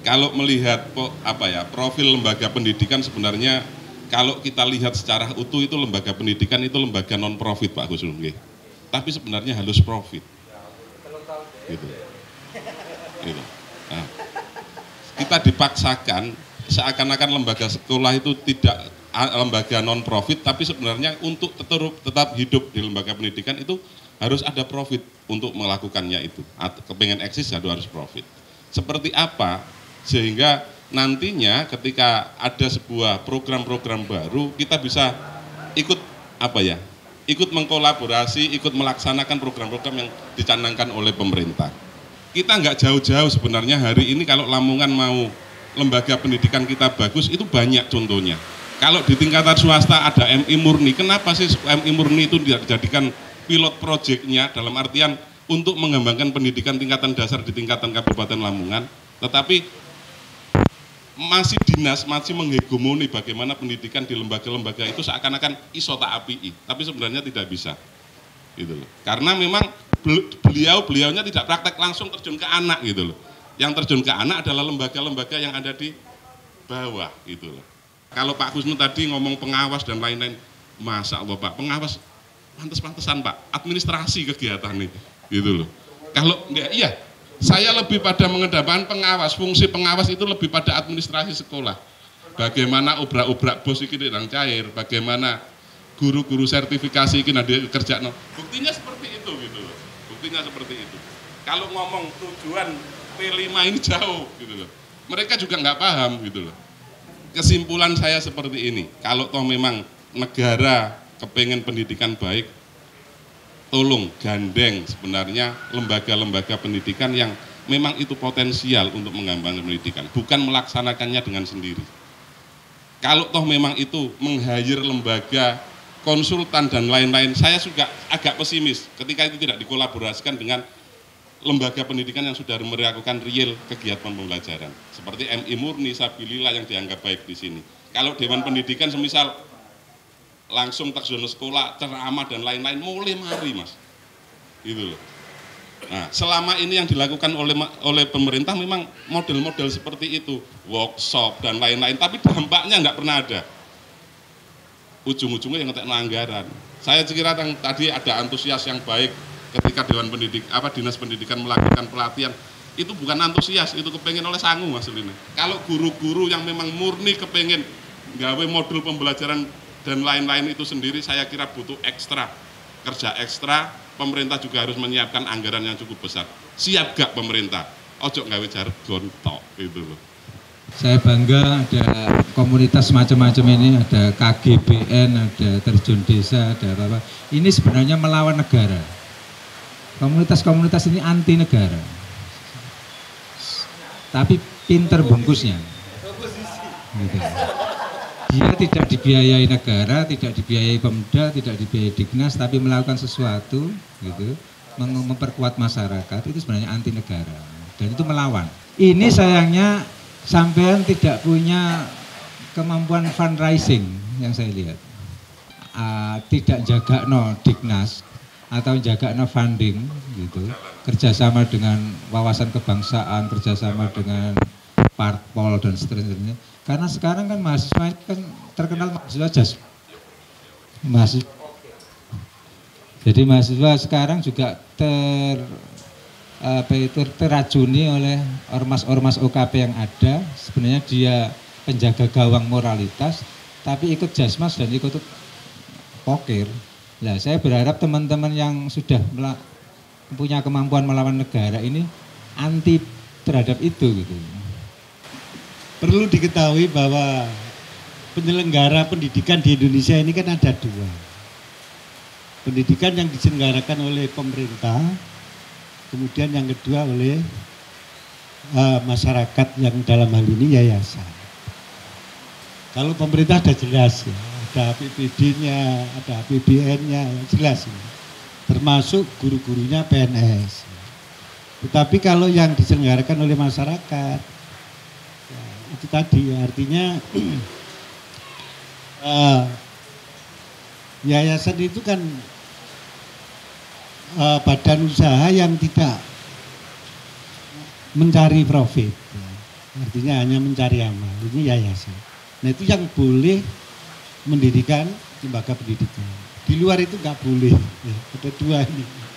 Kalau melihat profil lembaga pendidikan sebenarnya kalau kita lihat secara utuh itu lembaga pendidikan itu lembaga non profit Pak Gus Nggih. Tapi sebenarnya harus profit. Gitu. Gitu. Nah, kita dipaksakan seakan-akan lembaga sekolah itu tidak lembaga non profit, tapi sebenarnya untuk tetap hidup di lembaga pendidikan itu harus ada profit untuk melakukannya itu. Kepengen eksis harus profit. Seperti apa sehingga nantinya ketika ada sebuah program-program baru kita bisa ikut ikut mengkolaborasi, ikut melaksanakan program-program yang dicanangkan oleh pemerintah. Kita nggak jauh-jauh sebenarnya hari ini kalau Lamongan mau lembaga pendidikan kita bagus itu banyak contohnya. Kalau di tingkatan swasta ada MI Murni, kenapa sih MI Murni itu tidak dijadikan pilot projectnya dalam artian untuk mengembangkan pendidikan tingkatan dasar di tingkatan Kabupaten Lamongan, tetapi masih menghegemoni bagaimana pendidikan di lembaga-lembaga itu seakan-akan iso tak apii, tapi sebenarnya tidak bisa, gitu loh. Karena memang beliaunya tidak praktek langsung terjun ke anak, gitu loh. Yang terjun ke anak adalah lembaga-lembaga yang ada di bawah, gitu loh. Kalau Pak Husnu tadi ngomong pengawas dan lain-lain, masa Allah Pak, pengawas pantes-pantesan Pak, administrasi kegiatan nih, gitu loh. Kalau enggak, iya. Saya lebih pada mengedepankan pengawas, fungsi pengawas itu lebih pada administrasi sekolah. Bagaimana obrak-obrak bos ini yang cair, bagaimana guru-guru sertifikasi ini nanti kerja. Buktinya seperti itu gitu loh. Buktinya seperti itu. Kalau ngomong tujuan P5 ini jauh gitu loh. Mereka juga nggak paham gitu loh. Kesimpulan saya seperti ini, kalau toh memang negara kepengen pendidikan baik, tolong gandeng sebenarnya lembaga-lembaga pendidikan yang memang itu potensial untuk mengembangkan pendidikan, bukan melaksanakannya dengan sendiri. Kalau toh memang itu meng-hire lembaga, konsultan dan lain-lain, saya juga agak pesimis ketika itu tidak dikolaborasikan dengan lembaga pendidikan yang sudah melakukan real kegiatan pembelajaran. Seperti MI Murni, Sabilillah yang dianggap baik di sini. Kalau Dewan Pendidikan semisal langsung terjun sekolah, ceramah dan lain-lain, mulai mari mas, gitu loh. Nah, selama ini yang dilakukan oleh pemerintah memang model-model seperti itu, workshop dan lain-lain, tapi dampaknya nggak pernah ada. Ujung-ujungnya yang ngetek anggaran. Saya kira tadi ada antusias yang baik ketika Dinas Pendidikan melakukan pelatihan, itu bukan antusias, itu kepengen oleh sangu mas ini. Kalau guru-guru yang memang murni kepengen gawe modul pembelajaran dan lain-lain itu sendiri, saya kira butuh kerja ekstra. Pemerintah juga harus menyiapkan anggaran yang cukup besar. Siap gak pemerintah? Ojo gawe jargon tok itu loh. Saya bangga ada komunitas macam-macam ini, ada KGBN, ada Terjun Desa, ada apa. Ini sebenarnya melawan negara. Komunitas-komunitas ini anti negara. Tapi pinter bungkusnya. Gitu. Dia tidak dibiayai negara, tidak dibiayai Pemda, tidak dibiayai Dignas, tapi melakukan sesuatu, gitu, memperkuat masyarakat, itu sebenarnya anti negara. Dan itu melawan. Ini sayangnya sampean tidak punya kemampuan fundraising yang saya lihat. Tidak jaga Dignas atau jaga funding, gitu. Kerjasama dengan wawasan kebangsaan, kerjasama dengan parpol dan seterusnya. Karena sekarang kan mahasiswa kan terkenal mahasiswa jadi mahasiswa sekarang juga teracuni oleh ormas-ormas OKP yang ada. Sebenarnya dia penjaga gawang moralitas, tapi ikut jasmas dan ikut pokir. Nah, saya berharap teman-teman yang sudah punya kemampuan melawan negara ini anti terhadap itu gitu. Perlu diketahui bahwa penyelenggara pendidikan di Indonesia ini kan ada dua. Pendidikan yang diselenggarakan oleh pemerintah, kemudian yang kedua oleh masyarakat yang dalam hal ini yayasan. Kalau pemerintah sudah jelas ya, ada APBD-nya, ada APBN-nya, jelas ya. Termasuk guru-gurunya PNS. Tetapi kalau yang diselenggarakan oleh masyarakat, itu tadi artinya yayasan itu kan badan usaha yang tidak mencari profit. artinya hanya mencari amal, ini yayasan. Nah itu yang boleh mendirikan lembaga pendidikan. Di luar itu nggak boleh, ya, ada dua ini.